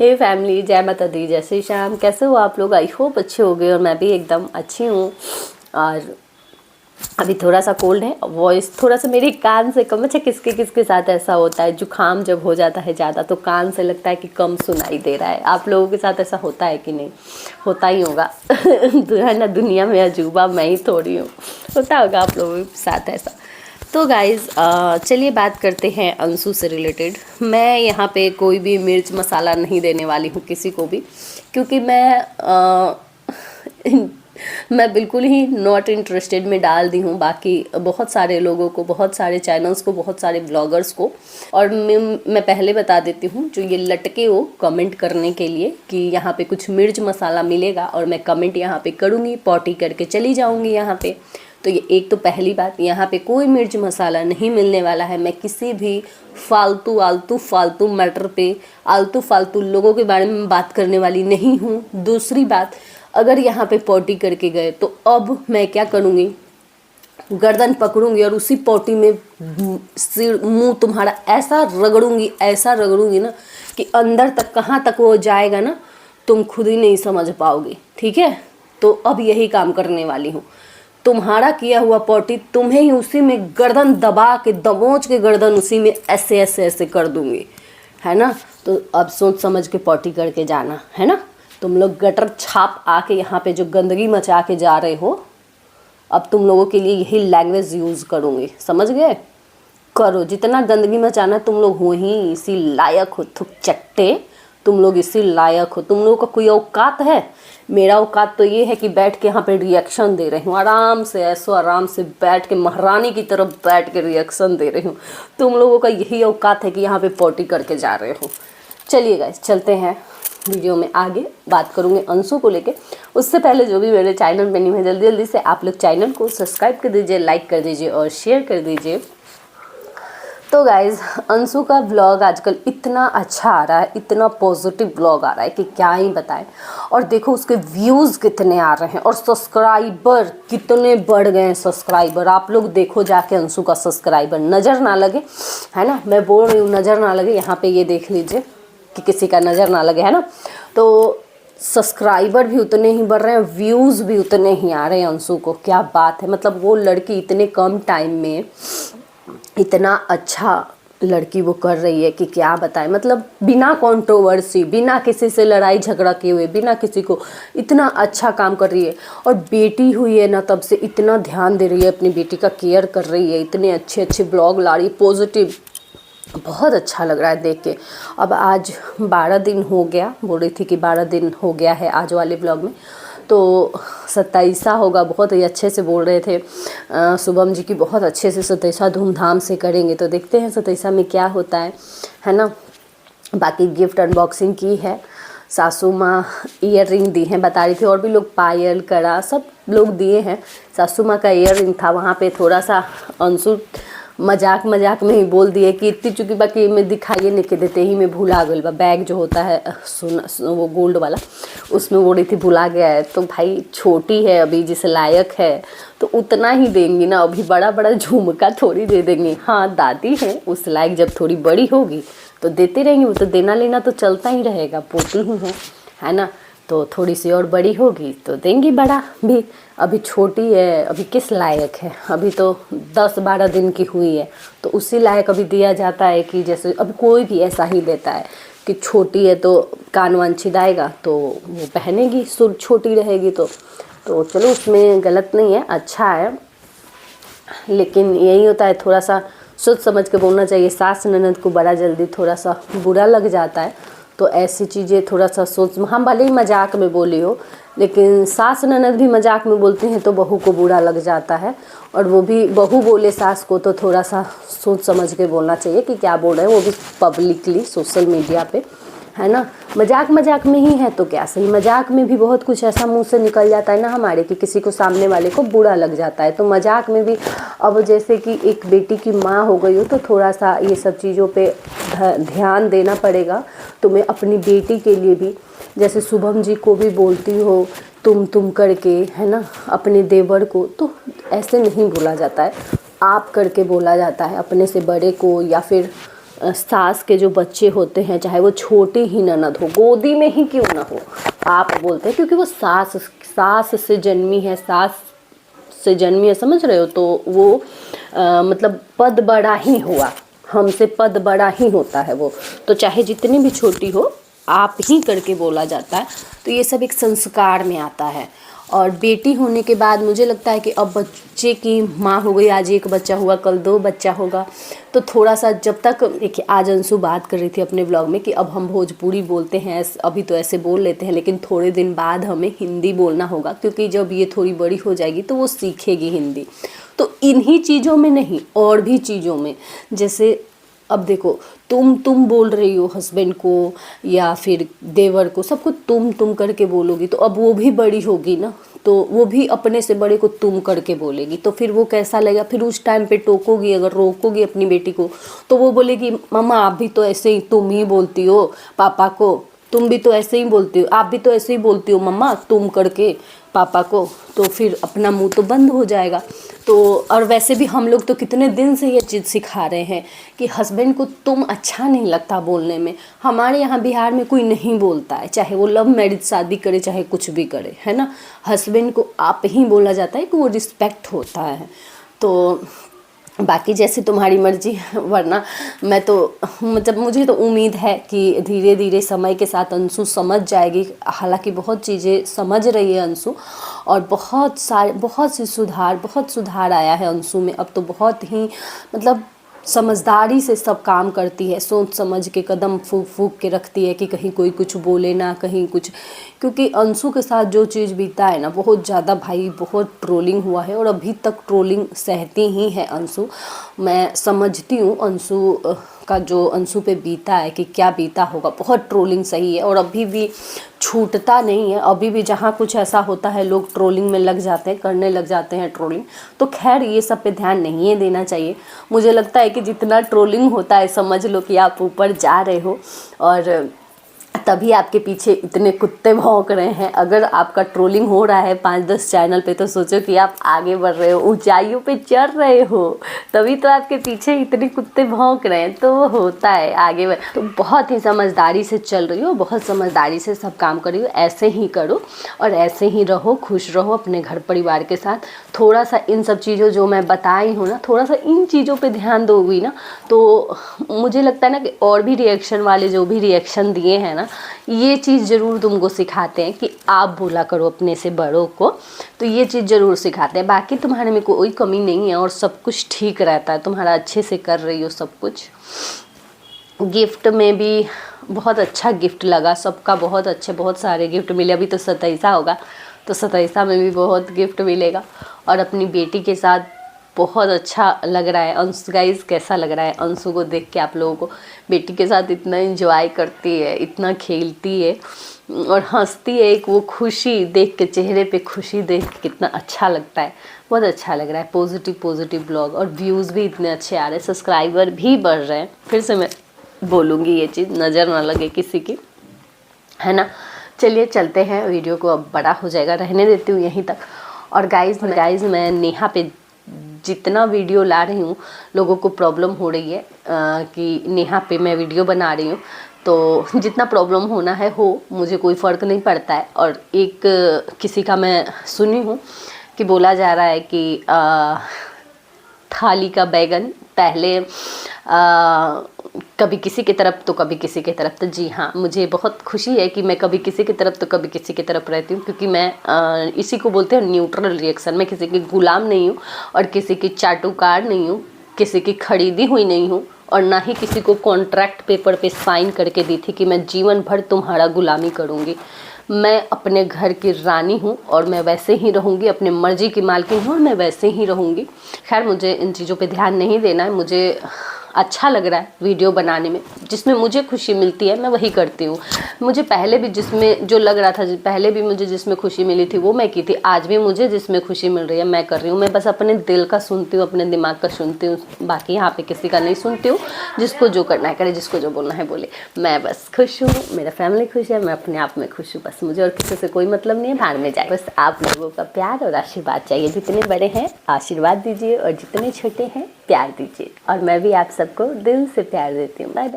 हे family, जय माता दी, जय श्री श्याम। कैसे हो आप लोग? आई होप अच्छे हो गए और मैं भी एकदम अच्छी हूँ। और अभी थोड़ा सा कोल्ड है, वॉइस थोड़ा सा मेरे कान से कम। अच्छा, किसके किसके साथ ऐसा होता है? जुकाम जब हो जाता है ज़्यादा तो कान से लगता है कि कम सुनाई दे रहा है। आप लोगों के साथ ऐसा होता है कि नहीं? होता ही होगा। है ना, दुनिया में अजूबा मैं ही थोड़ी हूँ। होता होगा आप लोगों के साथ ऐसा। तो गाइज़, चलिए बात करते हैं अंशु से रिलेटेड। मैं यहाँ पे कोई भी मिर्च मसाला नहीं देने वाली हूँ किसी को भी, क्योंकि मैं बिल्कुल ही नॉट इंटरेस्टेड में डाल दी हूँ बाकी बहुत सारे लोगों को, बहुत सारे चैनल्स को, बहुत सारे ब्लॉगर्स को। और मैं पहले बता देती हूँ, जो ये लटके हो कमेंट करने के लिए कि यहाँ पे कुछ मिर्च मसाला मिलेगा और मैं कमेंट यहाँ पे करूँगी, पॉटी करके चली जाऊँगी यहाँ पे। तो ये एक तो पहली बात, यहाँ पे कोई मिर्च मसाला नहीं मिलने वाला है। मैं किसी भी फालतू मैटर पे आलतू फालतू लोगों के बारे में बात करने वाली नहीं हूँ। दूसरी बात, अगर यहाँ पे पॉटी करके गए तो अब मैं क्या करूँगी, गर्दन पकड़ूंगी और उसी पॉटी में सिर मुंह तुम्हारा ऐसा रगड़ूंगी ना कि अंदर तक, कहाँ तक वो जाएगा ना, तुम खुद ही नहीं समझ पाओगे। ठीक है? तो अब यही काम करने वाली हूँ। तुम्हारा किया हुआ पॉटी तुम्हें ही उसी में गर्दन दबा के, दबोच के गर्दन उसी में ऐसे ऐसे ऐसे कर दूंगी, है ना। तो अब सोच समझ के पॉटी करके जाना, है ना। तुम लोग गटर छाप आके यहाँ पे जो गंदगी मचा के जा रहे हो, अब तुम लोगों के लिए यही लैंग्वेज यूज़ करूँगी, समझ गए? करो, जितना गंदगी मचाना तुम लोग हो ही इसी लायक हो। थुक चट्टे, तुम लोग इसी लायक हो। तुम लोगों का कोई औकात है? मेरा औकात तो ये है कि बैठ के यहाँ पे रिएक्शन दे रही हूँ, आराम से, ऐसो आराम से बैठ के महारानी की तरफ बैठ के रिएक्शन दे रही हूँ। तुम लोगों का यही औकात है कि यहाँ पे पॉटी करके जा रहे हो। चलिए गाइस, चलते हैं वीडियो में आगे। बात करूँगी अंशु को लेके। उससे पहले जो भी मेरे चैनल पे न्यू है, जल्दी जल्दी से आप लोग चैनल को सब्सक्राइब कर दीजिए, लाइक कर दीजिए और शेयर कर दीजिए। तो गाइज़, अंशु का ब्लॉग आजकल इतना अच्छा आ रहा है, इतना पॉजिटिव ब्लॉग आ रहा है कि क्या ही बताएं। और देखो उसके व्यूज़ कितने आ रहे हैं और सब्सक्राइबर कितने बढ़ गए हैं। सब्सक्राइबर आप लोग देखो जाके, अंशु का सब्सक्राइबर नज़र ना लगे, है ना। मैं बोल रही हूँ नज़र ना लगे, यहाँ पे ये देख लीजिए कि किसी का नज़र ना लगे, है ना। तो सब्सक्राइबर भी उतने ही बढ़ रहे हैं, व्यूज़ भी उतने ही आ रहे हैं अंशु को। क्या बात है, मतलब वो लड़की इतने कम टाइम में इतना अच्छा लड़की वो कर रही है कि क्या बताएं। मतलब बिना कंट्रोवर्सी, बिना किसी से लड़ाई झगड़ा किए हुए, बिना किसी को, इतना अच्छा काम कर रही है। और बेटी हुई है ना, तब से इतना ध्यान दे रही है, अपनी बेटी का केयर कर रही है, इतने अच्छे अच्छे ब्लॉग ला रही है, पॉजिटिव। बहुत अच्छा लग रहा है देख के। अब आज 12 दिन हो गया, बोल रही थी कि 12 दिन हो गया है आज वाले ब्लॉग में। तो 27 होगा, बहुत ही अच्छे से बोल रहे थे शुभम जी की, बहुत अच्छे से 27 धूमधाम से करेंगे। तो देखते हैं 27 में क्या होता है ना। बाकी गिफ्ट अनबॉक्सिंग की है, सासू माँ ईयर रिंग दी हैं, बता रही थी। और भी लोग पायल, कड़ा सब लोग दिए हैं। सासू माँ का ईयर रिंग था, वहाँ पे थोड़ा सा अंशु मजाक में ही बोल दिए कि इतनी चुकी बाकी में दिखाइए नहीं के देते ही में भूला गल बा। बैग जो होता है सोना, वो गोल्ड वाला, उसमें वो रही थी, भुला गया है। तो भाई छोटी है अभी, जिस लायक है तो उतना ही देंगी ना, अभी बड़ा बड़ा झुमका थोड़ी दे देंगी। हाँ दादी है उस लायक, जब थोड़ी बड़ी होगी तो देते रहेंगे। वो तो देना लेना तो चलता ही रहेगा, पोती ही है ना। तो थोड़ी सी और बड़ी होगी तो देंगी बड़ा भी। अभी छोटी है, अभी किस लायक है, अभी तो 10-12 दिन की हुई है। तो उसी लायक अभी दिया जाता है कि जैसे अभी कोई भी ऐसा ही देता है कि छोटी है तो कान वान छिदाएगा तो वो पहनेगी, सुर छोटी रहेगी तो चलो उसमें गलत नहीं है, अच्छा है। लेकिन यही होता है, थोड़ा सा सोच समझ के बोलना चाहिए। सास ननद को बड़ा जल्दी थोड़ा सा बुरा लग जाता है, तो ऐसी चीज़ें थोड़ा सा सोच, हम भले ही मजाक में बोली हो, लेकिन सास ननद भी मजाक में बोलती हैं तो बहू को बुरा लग जाता है। और वो भी बहू बोले सास को तो थोड़ा सा सोच समझ के बोलना चाहिए कि क्या बोल रहे हैं, वो भी पब्लिकली सोशल मीडिया पे, है ना। मजाक में ही है तो क्या सही, मजाक में भी बहुत कुछ ऐसा मुंह से निकल जाता है ना हमारे कि किसी को, सामने वाले को बुरा लग जाता है। तो मजाक में भी, अब जैसे कि एक बेटी की माँ हो गई हो तो थोड़ा सा ये सब चीज़ों पे ध्यान देना पड़ेगा तुम्हें, अपनी बेटी के लिए भी। जैसे शुभम जी को भी बोलती हो तुम करके, है ना, अपने देवर को, तो ऐसे नहीं बोला जाता है, आप करके बोला जाता है। अपने से बड़े को या फिर सास के जो बच्चे होते हैं, चाहे वो छोटे ही ननद हो, गोदी में ही क्यों ना हो, आप बोलते हैं, क्योंकि वो सास से जन्मी है, सास से जन्मी है, समझ रहे हो। तो वो मतलब पद बड़ा ही हुआ, हमसे पद बड़ा ही होता है वो, तो चाहे जितनी भी छोटी हो आप ही करके बोला जाता है। तो ये सब एक संस्कार में आता है। और बेटी होने के बाद मुझे लगता है कि अब बच्चे की माँ हो गई, आज एक बच्चा हुआ, कल 2 बच्चा होगा, तो थोड़ा सा जब तक, देखिए आज अंशु बात कर रही थी अपने व्लॉग में कि अब हम भोजपुरी बोलते हैं, अभी तो ऐसे बोल लेते हैं, लेकिन थोड़े दिन बाद हमें हिंदी बोलना होगा, क्योंकि जब ये थोड़ी बड़ी हो जाएगी तो वो सीखेगी हिंदी। तो इन्हीं चीज़ों में नहीं, और भी चीज़ों में, जैसे अब देखो तुम बोल रही हो हस्बैंड को या फिर देवर को, सबको तुम करके बोलोगी, तो अब वो भी बड़ी होगी ना, तो वो भी अपने से बड़े को तुम करके बोलेगी, तो फिर वो कैसा लगेगा। फिर उस टाइम पे टोकोगी, अगर रोकोगी अपनी बेटी को, तो वो बोलेगी मम्मा आप भी तो ऐसे ही तुम ही बोलती हो पापा को, तुम भी तो ऐसे ही बोलती हो, आप भी तो ऐसे ही बोलती हो मम्मा तुम करके पापा को, तो फिर अपना मुंह तो बंद हो जाएगा। तो और वैसे भी हम लोग तो कितने दिन से ये चीज़ सिखा रहे हैं कि हस्बैंड को तुम अच्छा नहीं लगता बोलने में। हमारे यहाँ बिहार में कोई नहीं बोलता है, चाहे वो लव मैरिज शादी करे चाहे कुछ भी करे, है ना, हस्बैंड को आप ही बोला जाता है कि वो रिस्पेक्ट होता है। तो बाकी जैसे तुम्हारी मर्जी, वरना मैं तो मतलब मुझे तो उम्मीद है कि धीरे धीरे समय के साथ अंशु समझ जाएगी। हालांकि बहुत चीज़ें समझ रही है अंशु, और बहुत सुधार आया है अंशु में। अब तो बहुत ही मतलब समझदारी से सब काम करती है, सोच समझ के कदम फूंक फूंक के रखती है कि कहीं कोई कुछ बोले ना, कहीं कुछ, क्योंकि अंशु के साथ जो चीज़ बीता है ना, बहुत ज़्यादा भाई, बहुत ट्रोलिंग हुआ है, और अभी तक ट्रोलिंग सहती ही है अंशु। मैं समझती हूँ अंशु का जो अंशु पे बीता है कि क्या बीता होगा, बहुत ट्रोलिंग सही है, और अभी भी छूटता नहीं है। अभी भी जहाँ कुछ ऐसा होता है लोग ट्रोलिंग में लग जाते हैं, करने लग जाते हैं ट्रोलिंग। तो खैर ये सब पे ध्यान नहीं देना चाहिए। मुझे लगता है कि जितना ट्रोलिंग होता है समझ लो कि आप ऊपर जा रहे हो, और तभी आपके पीछे इतने कुत्ते भौंक रहे हैं। अगर आपका ट्रोलिंग हो रहा है 5-10 चैनल पे, तो सोचो कि आप आगे बढ़ रहे हो, ऊंचाइयों पे चढ़ रहे हो, तभी तो आपके पीछे इतने कुत्ते भौंक रहे हैं। तो वो होता है आगे बढ़। तो बहुत ही समझदारी से चल रही हो, बहुत समझदारी से सब काम कर रही हो, ऐसे ही करो और ऐसे ही रहो, खुश रहो अपने घर परिवार के साथ। थोड़ा सा इन सब चीज़ों जो मैं बताई हूँ ना, थोड़ा सा इन चीज़ों पे ध्यान दोगी ना, तो मुझे लगता है ना कि और भी रिएक्शन वाले जो भी रिएक्शन दिए हैं ना, ये चीज़ ज़रूर तुमको सिखाते हैं कि आप बोला करो अपने से बड़ों को। तो ये चीज़ ज़रूर सिखाते हैं। बाकी तुम्हारे में कोई कमी नहीं है और सब कुछ ठीक रहता है, तुम्हारा अच्छे से कर रही हो सब कुछ। गिफ्ट में भी बहुत अच्छा गिफ्ट लगा सबका, बहुत अच्छे, बहुत सारे गिफ्ट मिले। अभी तो 27 होगा, तो 27 में भी बहुत गिफ्ट मिलेगा। और अपनी बेटी के साथ बहुत अच्छा लग रहा है। अंशु गाइस कैसा लग रहा है अंशु को देख के आप लोगों को? बेटी के साथ इतना एंजॉय करती है, इतना खेलती है और हंसती है। एक वो खुशी देख के, चेहरे पे खुशी देख के कितना अच्छा लगता है, बहुत अच्छा लग रहा है। पॉजिटिव ब्लॉग, और व्यूज़ भी इतने अच्छे आ रहे हैं, सब्सक्राइबर भी बढ़ रहे हैं। फिर से मैं बोलूँगी ये चीज़, नज़र ना लगे किसी की, है ना। चलिए चलते हैं, वीडियो को अब बड़ा हो जाएगा, रहने देती हूँ यहीं तक। और गाइज़ मैं नेहा पे जितना वीडियो ला रही हूँ, लोगों को प्रॉब्लम हो रही है कि नेहा पे मैं वीडियो बना रही हूँ, तो जितना प्रॉब्लम होना है हो, मुझे कोई फ़र्क नहीं पड़ता है। और एक किसी का मैं सुनी हूँ कि बोला जा रहा है कि थाली का बैगन पहले कभी किसी की तरफ तो कभी किसी की तरफ। तो जी हाँ, मुझे बहुत खुशी है कि मैं कभी किसी की तरफ तो कभी किसी की तरफ रहती हूँ, क्योंकि मैं इसी को बोलते हैं न्यूट्रल रिएक्शन। मैं किसी की गुलाम नहीं हूँ और किसी की चाटुकार नहीं हूँ, किसी की खरीदी हुई नहीं हूँ, और ना ही किसी को कॉन्ट्रैक्ट पेपर पे साइन करके दी थी कि मैं जीवन भर तुम्हारा गुलामी करूँगी। मैं अपने घर की रानी हूँ और मैं वैसे ही रहूँगी, अपने मर्जी की मालकिन हूँ और मैं वैसे ही रहूँगी। खैर मुझे इन चीज़ों पे ध्यान नहीं देना है। मुझे अच्छा लग रहा है वीडियो बनाने में, जिसमें मुझे खुशी मिलती है मैं वही करती हूँ। मुझे पहले भी जिसमें जो लग रहा था, पहले भी मुझे जिसमें खुशी मिली थी वो मैं की थी। आज भी मुझे जिसमें खुशी मिल रही है मैं कर रही हूँ। मैं बस अपने दिल का सुनती हूँ, अपने दिमाग का सुनती हूँ, बाकी यहाँ पे किसी का नहीं सुनती हूँ। जिसको जो करना है करे, जिसको जो बोलना है बोले। मैं बस खुश हूँ, मेरा फैमिली खुश है, मैं अपने आप में खुश हूँ। बस मुझे और किसी से कोई मतलब नहीं है, भाड़ में जाए। बस आप लोगों का प्यार और आशीर्वाद चाहिए। जितने बड़े हैं आशीर्वाद दीजिए और जितने छोटे हैं प्यार दीजिए और मैं भी आप सबको दिल से प्यार देती हूँ। Bye bye.